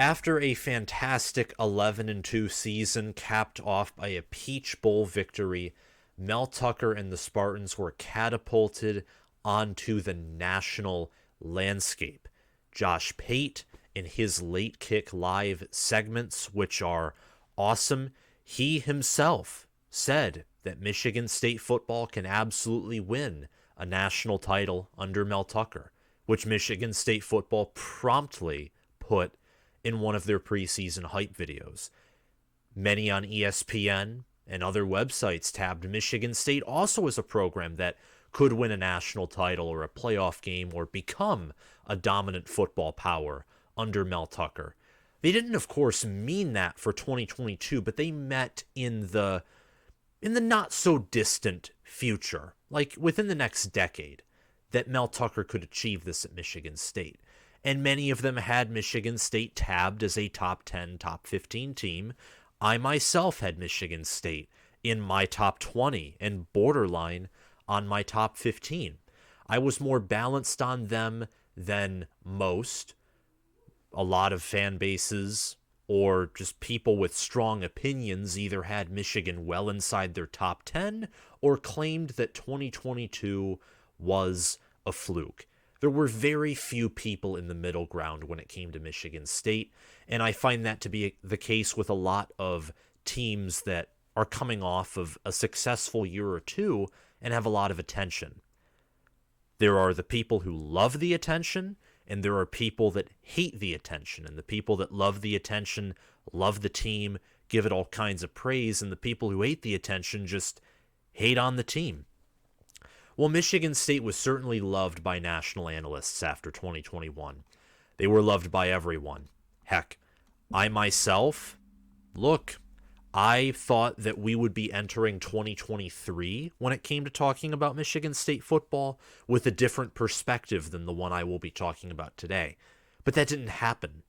After a fantastic 11-2 season capped off by a Peach Bowl victory, Mel Tucker and the Spartans were catapulted onto the national landscape. Josh Pate in his late kick live segments, which are awesome, he himself said that Michigan State football can absolutely win a national title under Mel Tucker, which Michigan State football promptly put in one of their preseason hype videos. Many on ESPN and other websites tabbed Michigan State also as a program that could win a national title or a playoff game or become a dominant football power under Mel Tucker. They didn't, of course, mean that for 2022, but they meant in the not so distant future, like within the next decade, that Mel Tucker could achieve this at Michigan State. And many of them had Michigan State tabbed as a top 10, top 15 team. I myself had Michigan State in my top 20 and borderline on my top 15. I was more balanced on them than most. A lot of fan bases or just people with strong opinions either had Michigan well inside their top 10 or claimed that 2022 was a fluke. There were very few people in the middle ground when it came to Michigan State, and I find that to be the case with a lot of teams that are coming off of a successful year or two and have a lot of attention. There are the people who love the attention, and there are people that hate the attention, and the people that love the attention, love the team, give it all kinds of praise, and the people who hate the attention just hate on the team. Well, Michigan State was certainly loved by national analysts after 2021. They were loved by everyone. Heck, I myself, I thought that we would be entering 2023 when it came to talking about Michigan State football with a different perspective than the one I will be talking about today. But that didn't happen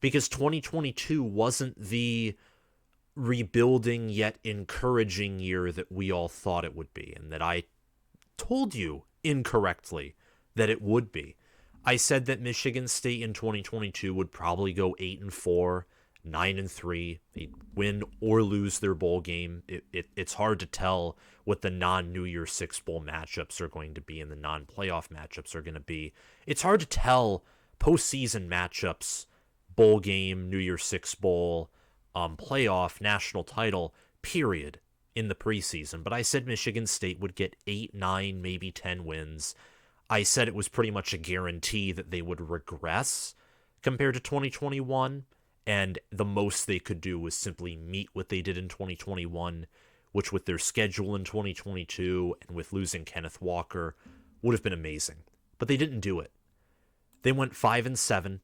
because 2022 wasn't the rebuilding yet encouraging year that we all thought it would be, and that I told you incorrectly that it would be. I said that Michigan State in 2022 would probably go 8-4, 9-3. They'd win or lose their bowl game. It's hard to tell what the non-New Year's Six bowl matchups are going to be and the non-playoff matchups are going to be. It's hard to tell postseason matchups, bowl game, New Year's Six bowl, playoff, national title, period, in the preseason. But I said Michigan State would get 8, 9, maybe 10 wins. I said it was pretty much a guarantee that they would regress compared to 2021. And the most they could do was simply meet what they did in 2021, which with their schedule in 2022 and with losing Kenneth Walker would have been amazing. But they didn't do it. They went 5-7.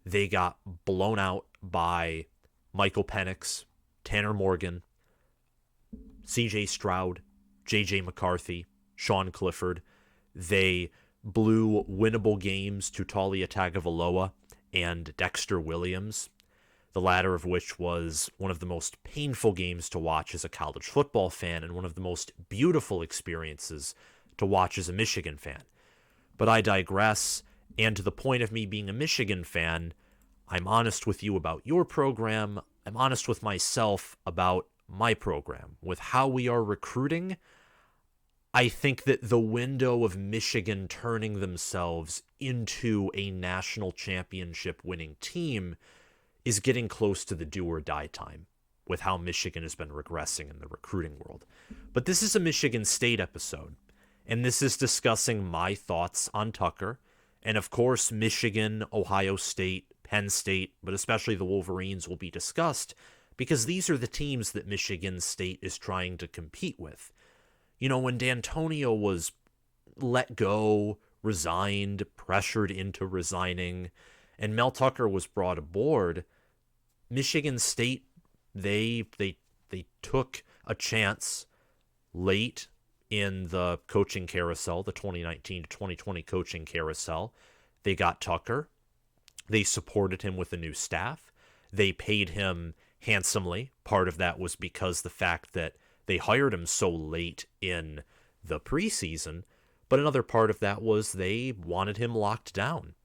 They got blown out by Michael Penix, Tanner Morgan, C.J. Stroud, J.J. McCarthy, Sean Clifford. They blew winnable games to Talia Tagovailoa and Dexter Williams, the latter of which was one of the most painful games to watch as a college football fan and one of the most beautiful experiences to watch as a Michigan fan. But I digress, and to the point of me being a Michigan fan, I'm honest with you about your program. I'm honest with myself about my program. With how we are recruiting, I think that the window of Michigan turning themselves into a national championship winning team is getting close to the do or die time with how Michigan has been regressing in the recruiting world. But this is a Michigan State episode, and this is discussing my thoughts on Tucker, and of course Michigan, Ohio State, Penn State, but especially the Wolverines will be discussed because these are the teams that Michigan State is trying to compete with. You know, when D'Antonio was let go, resigned, pressured into resigning, and Mel Tucker was brought aboard, Michigan State, they took a chance late in the coaching carousel, the 2019 to 2020 coaching carousel. They got Tucker. They supported him with a new staff. They paid him handsomely. Part of that was because the fact that they hired him so late in the preseason, but another part of that was they wanted him locked down.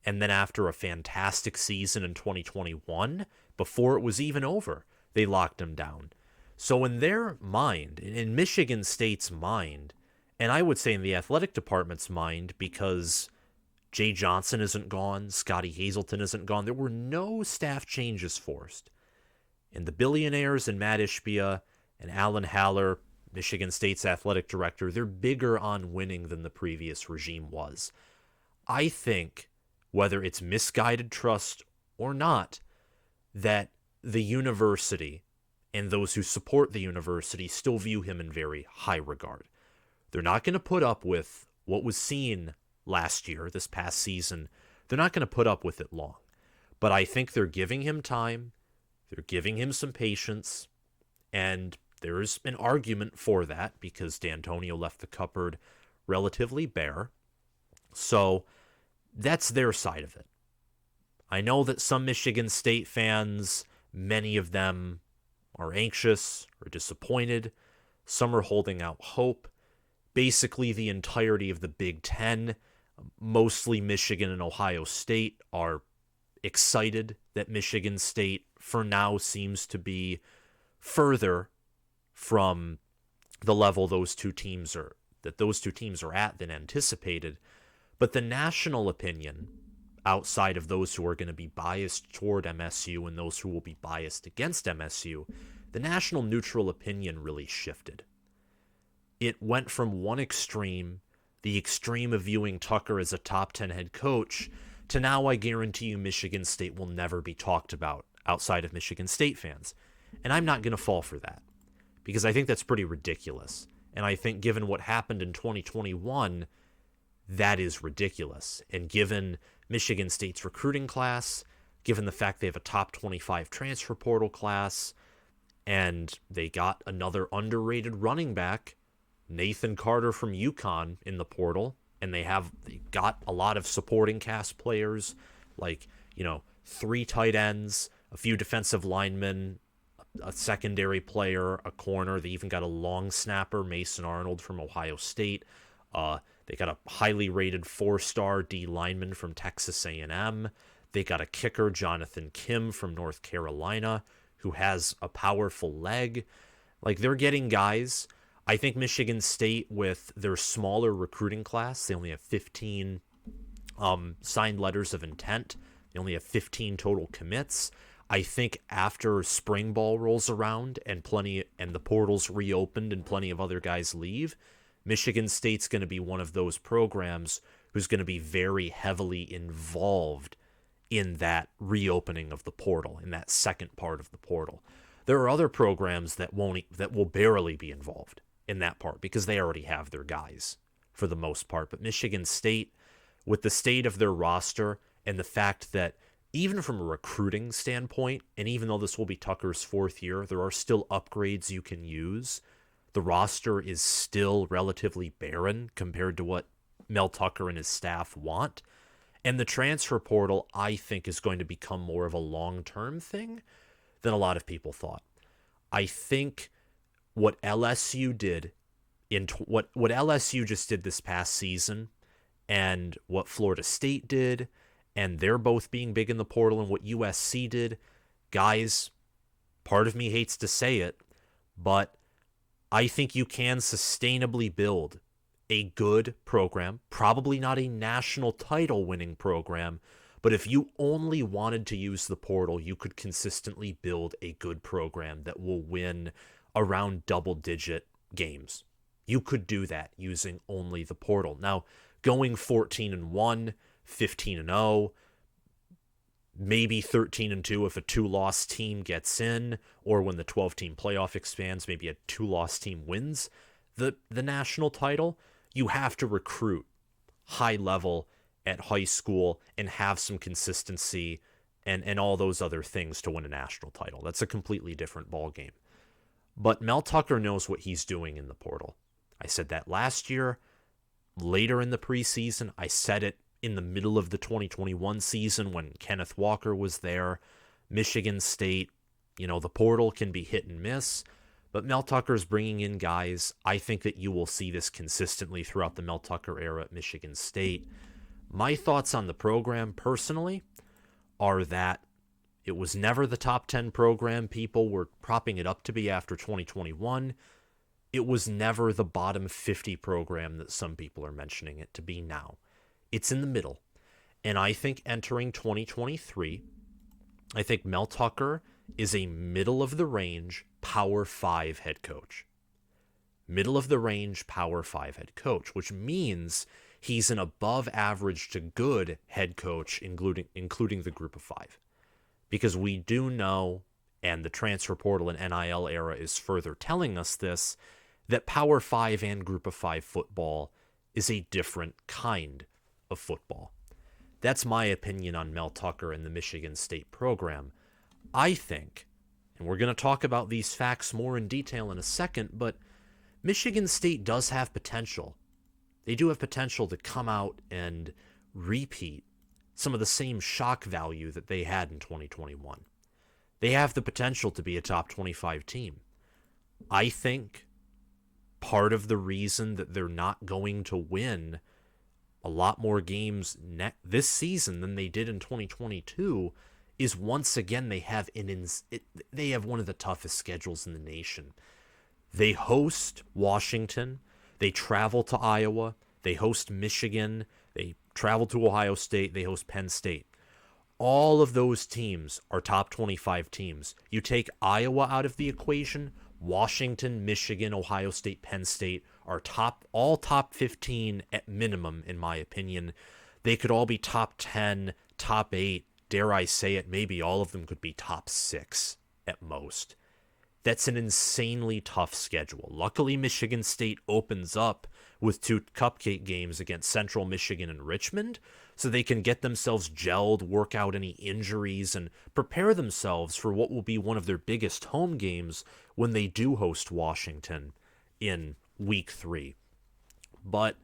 And then after a fantastic season in 2021, before it was even over, they locked him down. So in their mind, in Michigan State's mind, and I would say in the athletic department's mind, because Jay Johnson isn't gone, Scotty Hazelton isn't gone, there were no staff changes forced. And the billionaires and Matt Ishbia and Alan Haller, Michigan State's athletic director, they're bigger on winning than the previous regime was. I think, whether it's misguided trust or not, that the university and those who support the university still view him in very high regard. They're not going to put up with what was seen last year, this past season. They're not going to put up with it long. But I think they're giving him time. They're giving him some patience. And there's an argument for that because D'Antonio left the cupboard relatively bare. So that's their side of it. I know that some Michigan State fans, many of them are anxious or disappointed. Some are holding out hope. Basically, the entirety of the Big Ten, mostly Michigan and Ohio State, are excited that Michigan State, for now, seems to be further from the level those two teams are at than anticipated. But the national opinion, outside of those who are going to be biased toward MSU and those who will be biased against MSU, the national neutral opinion really shifted. It went from one extreme, the extreme of viewing Tucker as a top 10 head coach, to now I guarantee you Michigan State will never be talked about outside of Michigan State fans. And I'm not going to fall for that, because I think that's pretty ridiculous. And I think given what happened in 2021, that is ridiculous. And given Michigan State's recruiting class, given the fact they have a top 25 transfer portal class, and they got another underrated running back, Nathan Carter from UConn, in the portal, and they got a lot of supporting cast players, like, 3 tight ends, a few defensive linemen, a secondary player, a corner. They even got a long snapper, Mason Arnold from Ohio State. They got a highly rated 4-star D lineman from Texas A&M. They got a kicker, Jonathan Kim from North Carolina, who has a powerful leg. Like, they're getting guys. I think Michigan State, with their smaller recruiting class, they only have 15 signed letters of intent. They only have 15 total commits. I think after spring ball rolls around and the portal's reopened and plenty of other guys leave, Michigan State's going to be one of those programs who's going to be very heavily involved in that reopening of the portal, in that second part of the portal. There are other programs that will barely be involved in that part because they already have their guys for the most part. But Michigan State, with the state of their roster and the fact that even from a recruiting standpoint, and even though this will be Tucker's 4th year, there are still upgrades you can use. The roster is still relatively barren compared to what Mel Tucker and his staff want. And the transfer portal, I think, is going to become more of a long-term thing than a lot of people thought. I think what LSU did, what LSU just did this past season, and what Florida State did, and they're both being big in the portal, and what USC did, guys, part of me hates to say it, but I think you can sustainably build a good program, probably not a national title winning program, but if you only wanted to use the portal, you could consistently build a good program that will win around double-digit games. You could do that using only the portal. Now, going 14-1, 15-0, maybe 13-2 if a 2-loss team gets in, or when the 12-team playoff expands, maybe a 2-loss team wins the national title. You have to recruit high level at high school and have some consistency and all those other things to win a national title. That's a completely different ballgame. But Mel Tucker knows what he's doing in the portal. I said that last year, later in the preseason. I said it in the middle of the 2021 season when Kenneth Walker was there. Michigan State, the portal can be hit and miss. But Mel Tucker's bringing in guys. I think that you will see this consistently throughout the Mel Tucker era at Michigan State. My thoughts on the program personally are that it was never the top 10 program people were propping it up to be after 2021. It was never the bottom 50 program that some people are mentioning it to be now. It's in the middle. And I think entering 2023, I think Mel Tucker is a middle of the range Power 5 head coach. Middle of the range Power 5 head coach, which means he's an above average to good head coach, including the group of 5. Because we do know, and the transfer portal and NIL era is further telling us this, that Power 5 and group of 5 football is a different kind of football. That's my opinion on Mel Tucker and the Michigan State program. I think, and we're going to talk about these facts more in detail in a second, but Michigan State does have potential. They do have potential to come out and repeat some of the same shock value that they had in 2021. They have the potential to be a top 25 team. I think part of the reason that they're not going to win a lot more games this season than they did in 2022 is once again they have one of the toughest schedules in the nation. They host Washington, they travel to Iowa, they host Michigan, they travel to Ohio State, they host Penn State. All of those teams are top 25 teams. You take Iowa out of the equation, Washington, Michigan, Ohio State, Penn State are all top 15 at minimum, in my opinion. They could all be top 10, top 8, dare I say it, maybe all of them could be top 6 at most. That's an insanely tough schedule. Luckily, Michigan State opens up with 2 cupcake games against Central Michigan and Richmond, so they can get themselves gelled, work out any injuries, and prepare themselves for what will be one of their biggest home games when they do host Washington in week 3. But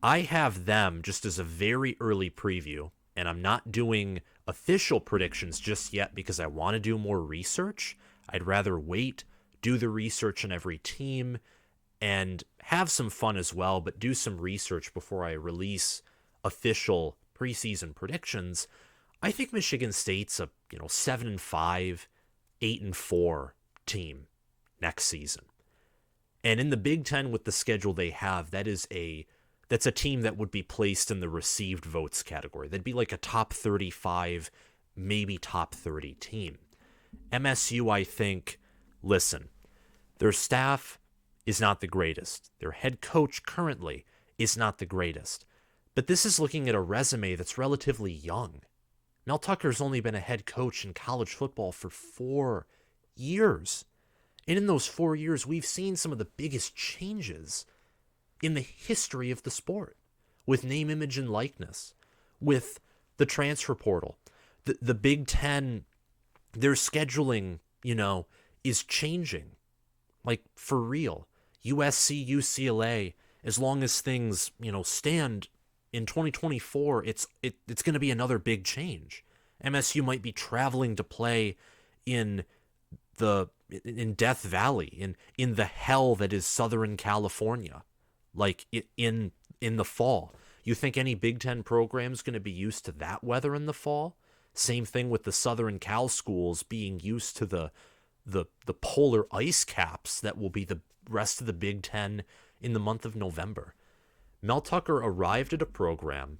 I have them just as a very early preview, and I'm not doing official predictions just yet because I want to do more research. I'd rather wait, do the research on every team, and have some fun as well, but do some research before I release official preseason predictions. I think Michigan State's a 7-5, 8-4 team next season. And in the Big Ten with the schedule they have, that's a team that would be placed in the received votes category. That'd be like a top 35, maybe top 30 team. MSU, I think, listen, their staff is not the greatest. Their head coach currently is not the greatest. But this is looking at a resume that's relatively young. Mel Tucker's only been a head coach in college football for 4 years. And in those 4 years, we've seen some of the biggest changes in the history of the sport, with name, image, and likeness, with the transfer portal. The Big Ten, their scheduling, is changing. Like, for real. USC, UCLA, as long as things, stand in 2024, it's going to be another big change. MSU might be traveling to play in Death Valley, in the hell that is Southern California, like in the fall. You think any Big Ten program is going to be used to that weather in the fall? Same thing with the Southern Cal schools being used to the polar ice caps that will be the rest of the Big Ten in the month of November. Mel Tucker arrived at a program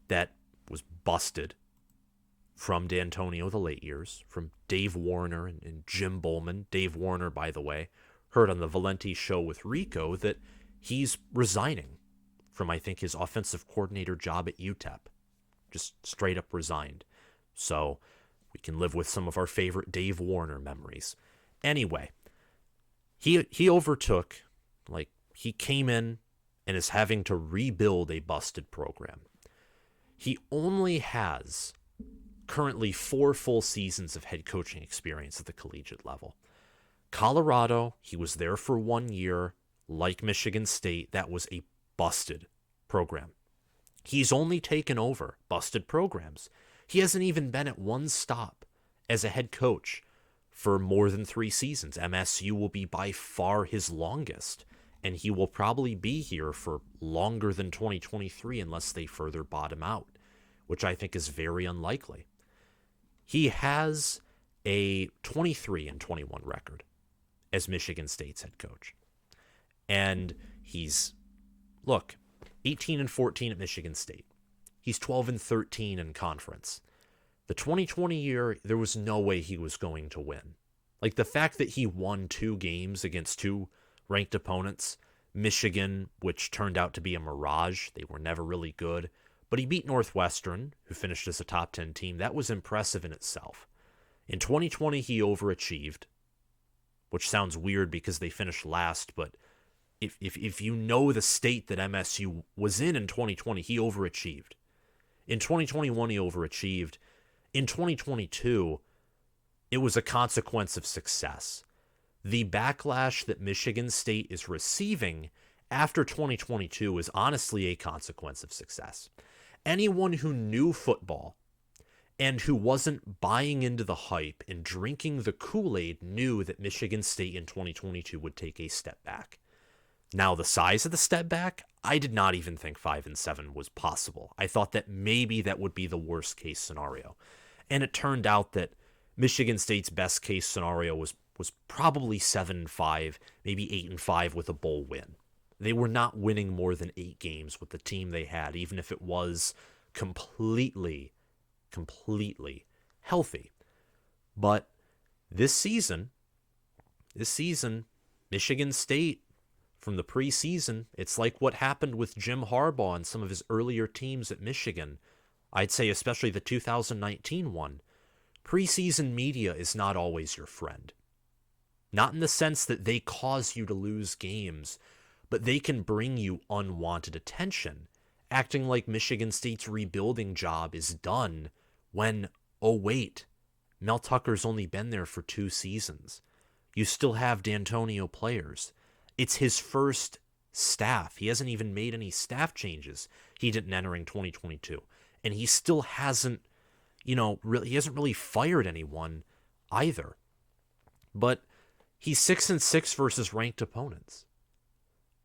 that was busted from D'Antonio the late years, from Dave Warner and Jim Bowman. Dave Warner, by the way, heard on the Valenti show with Rico that he's resigning from, I think, his offensive coordinator job at UTEP. Just straight up resigned. So we can live with some of our favorite Dave Warner memories. Anyway, he overtook, he came in and is having to rebuild a busted program. He only has currently 4 full seasons of head coaching experience at the collegiate level. Colorado, he was there for 1 year. Like Michigan State, that was a busted program. He's only taken over busted programs. He hasn't even been at one stop as a head coach for more than 3 seasons. MSU will be by far his longest and he will probably be here for longer than 2023 unless they further bottom out, which I think is very unlikely. He has a 23-21 record as Michigan State's head coach. And he's, look, 18-14 at Michigan State. He's 12-13 in conference. The 2020 year, there was no way he was going to win. Like, the fact that he won 2 games against 2 ranked opponents, Michigan, which turned out to be a mirage. They were never really good. But he beat Northwestern, who finished as a top 10 team. That was impressive in itself. In 2020, he overachieved, which sounds weird because they finished last, but if you know the state that MSU was in 2020, he overachieved. In 2021, he overachieved. In 2022, it was a consequence of success. The backlash that Michigan State is receiving after 2022 is honestly a consequence of success. Anyone who knew football and who wasn't buying into the hype and drinking the Kool-Aid knew that Michigan State in 2022 would take a step back. Now, the size of the step back, I did not even think 5-7 was possible. I thought that maybe that would be the worst case scenario. And it turned out that Michigan State's best case scenario was probably 7-5, maybe 8-5 with a bowl win. They were not winning more than 8 games with the team they had, even if it was completely healthy. But this season, Michigan State, from the preseason, it's like what happened with Jim Harbaugh and some of his earlier teams at Michigan. I'd say especially the 2019 one. Preseason media is not always your friend. Not in the sense that they cause you to lose games, but they can bring you unwanted attention, acting like Michigan State's rebuilding job is done when, oh wait, Mel Tucker's only been there for 2 seasons. You still have D'Antonio players. It's his first staff. He hasn't even made any staff changes. He didn't entering 2022. And he still hasn't, he hasn't really fired anyone either. But he's 6-6 versus ranked opponents.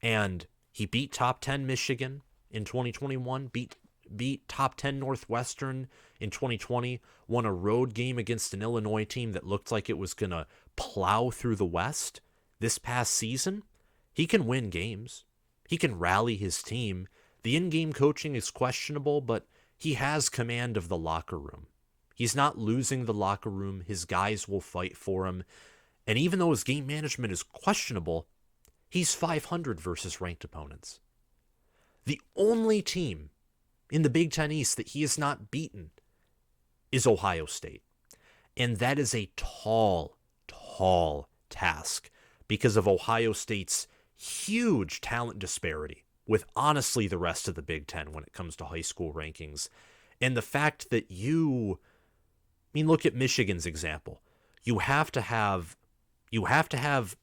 And he beat top 10 Michigan in 2021, beat top 10 Northwestern in 2020, won a road game against an Illinois team that looked like it was going to plow through the West this past season. He can win games. He can rally his team. The in-game coaching is questionable, but he has command of the locker room. He's not losing the locker room. His guys will fight for him. And even though his game management is questionable, he's 500 versus ranked opponents. The only team in the Big Ten East that he has not beaten is Ohio State. And that is a tall task because of Ohio State's huge talent disparity with honestly the rest of the Big Ten when it comes to high school rankings. And the fact that look at Michigan's example. You have to have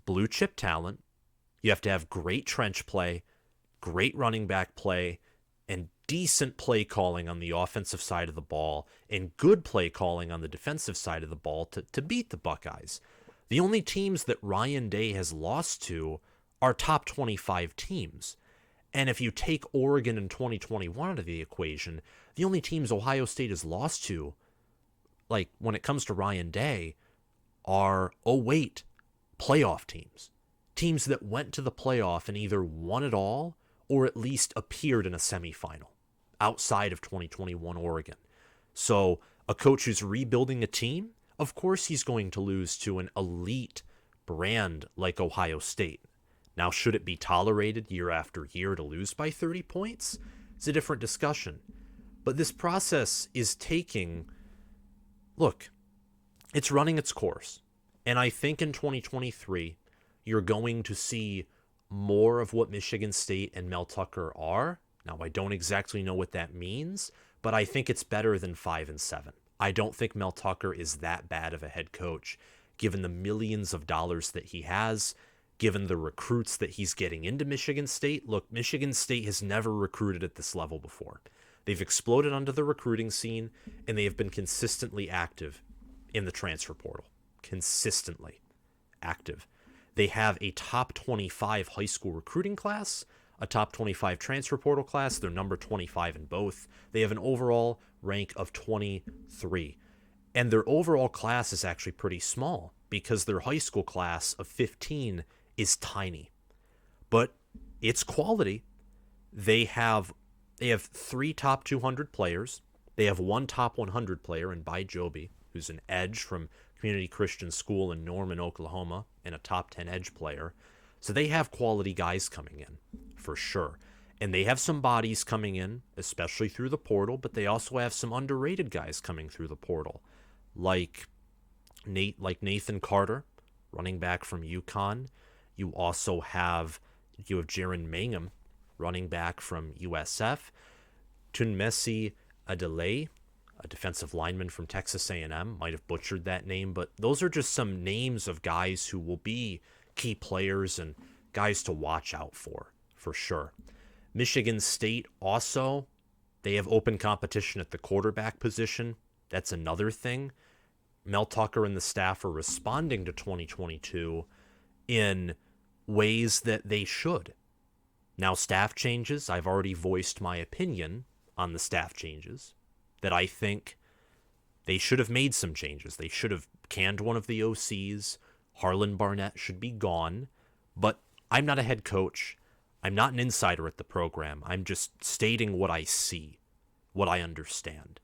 blue chip talent. You have to have great trench play, great running back play, and decent play calling on the offensive side of the ball, and good play calling on the defensive side of the ball to beat the Buckeyes. The only teams that Ryan Day has lost to are top 25 teams. And if you take Oregon in 2021 out of the equation, the only teams Ohio State has lost to, like when it comes to Ryan Day, are, playoff teams. Teams that went to the playoff and either won it all or at least appeared in a semifinal outside of 2021 Oregon. So a coach who's rebuilding a team, of course he's going to lose to an elite brand like Ohio State. Now, should it be tolerated year after year to lose by 30 points? It's a different discussion. But this process is it's running its course. And I think in 2023, you're going to see more of what Michigan State and Mel Tucker are. Now, I don't exactly know what that means, but I think it's better than 5-7. I don't think Mel Tucker is that bad of a head coach, given the millions of dollars that he has, given the recruits that he's getting into Michigan State. Look, Michigan State has never recruited at this level before. They've exploded onto the recruiting scene, and they have been consistently active in the transfer portal. Consistently active. They have a top 25 high school recruiting class, a top 25 transfer portal class. They're number 25 in both. They have an overall rank of 23. And their overall class is actually pretty small because their high school class of 15 is tiny. But it's quality. They have 3 top 200 players. They have 1 top 100 player in Bai Joby, who's an edge from Community Christian School in Norman, Oklahoma, and a top 10 edge player. So they have quality guys coming in, for sure. And they have some bodies coming in, especially through the portal, but they also have some underrated guys coming through the portal, like Nathan Carter, running back from UConn. You also have Jaron Mangum, running back from USF. Tunmesi Adeleye, a defensive lineman from Texas A&M. Might have butchered that name, but those are just some names of guys who will be key players and guys to watch out for sure. Michigan State also, they have open competition at the quarterback position. That's another thing. Mel Tucker and the staff are responding to 2022 in ways that they should. Now, staff changes, I've already voiced my opinion on the staff changes, that I think they should have made some changes. They should have canned one of the OCs. Harlan Barnett should be gone. But I'm not a head coach. I'm not an insider at the program. I'm just stating what I see, what I understand.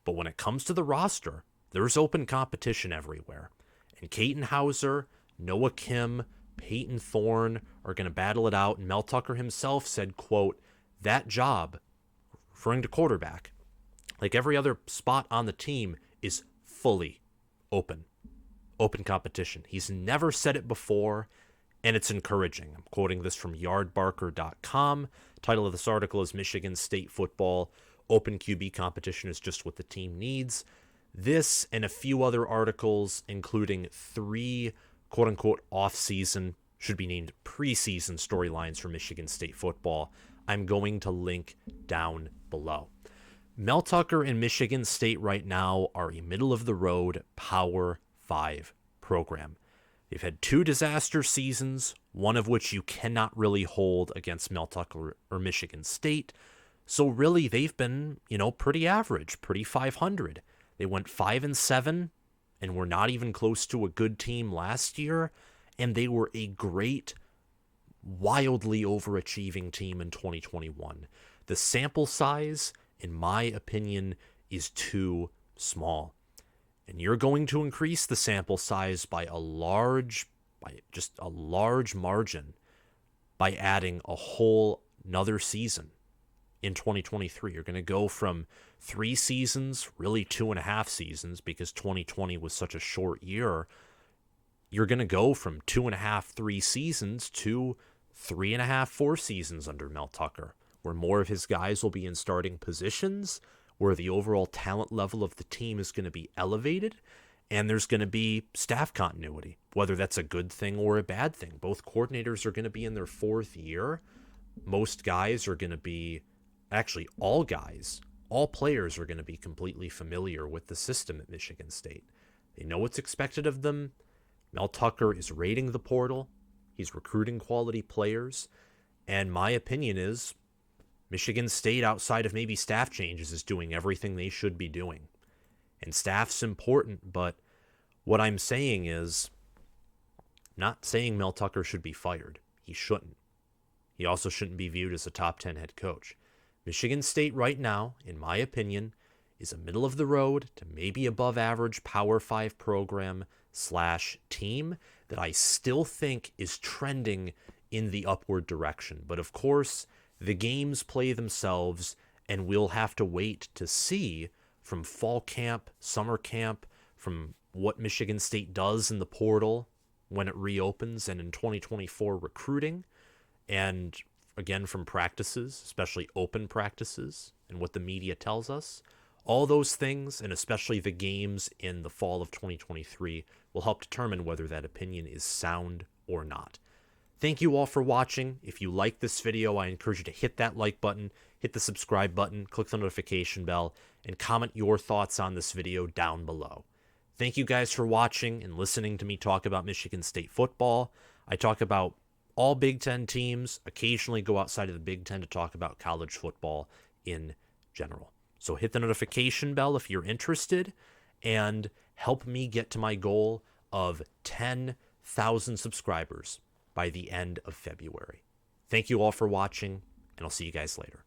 But when it comes to the roster, there's open competition everywhere. And Kaiten Hauser, Noah Kim, Peyton Thorne are going to battle it out. And Mel Tucker himself said, quote, that job, referring to quarterback, like every other spot on the team, is fully open. Open competition. He's never said it before, and it's encouraging. I'm quoting this from Yardbarker.com. Title of this article is Michigan State Football Open QB Competition is Just What the Team Needs. This and a few other articles, including 3 quote-unquote off-season, should be named preseason storylines for Michigan State football, I'm going to link down below. Mel Tucker and Michigan State right now are a middle-of-the-road Power 5 program. They've had 2 disaster seasons, one of which you cannot really hold against Mel Tucker or Michigan State. So really, they've been, pretty average, pretty 500. They went 5-7 and were not even close to a good team last year. And they were a great, wildly overachieving team in 2021. The sample size, in my opinion, is too small. And you're going to increase the sample size by just a large margin by adding a whole another season in 2023. You're going to go from 3 seasons, really 2.5 seasons, because 2020 was such a short year. You're going to go from 2.5, 3 seasons to 3.5, 4 seasons under Mel Tucker, where more of his guys will be in starting positions, where the overall talent level of the team is going to be elevated, and there's going to be staff continuity, whether that's a good thing or a bad thing. Both coordinators are going to be in their 4th year. Most guys are going to be, actually all players are going to be completely familiar with the system at Michigan State. They know what's expected of them. Mel Tucker is raiding the portal. He's recruiting quality players. And my opinion is Michigan State, outside of maybe staff changes, is doing everything they should be doing. And staff's important, but what I'm saying is, not saying Mel Tucker should be fired. He shouldn't. He also shouldn't be viewed as a top 10 head coach. Michigan State right now, in my opinion, is a middle of the road to maybe above average Power 5 program / team that I still think is trending in the upward direction. But of course, the games play themselves, and we'll have to wait to see from fall camp, summer camp, from what Michigan State does in the portal when it reopens and in 2024 recruiting, and again from practices, especially open practices, and what the media tells us. All those things, and especially the games in the fall of 2023, will help determine whether that opinion is sound or not. Thank you all for watching. If you like this video, I encourage you to hit that like button, hit the subscribe button, click the notification bell, and comment your thoughts on this video down below. Thank you guys for watching and listening to me talk about Michigan State football. I talk about all Big Ten teams, occasionally go outside of the Big Ten to talk about college football in general. So hit the notification bell if you're interested and help me get to my goal of 10,000 subscribers by the end of February. Thank you all for watching, and I'll see you guys later.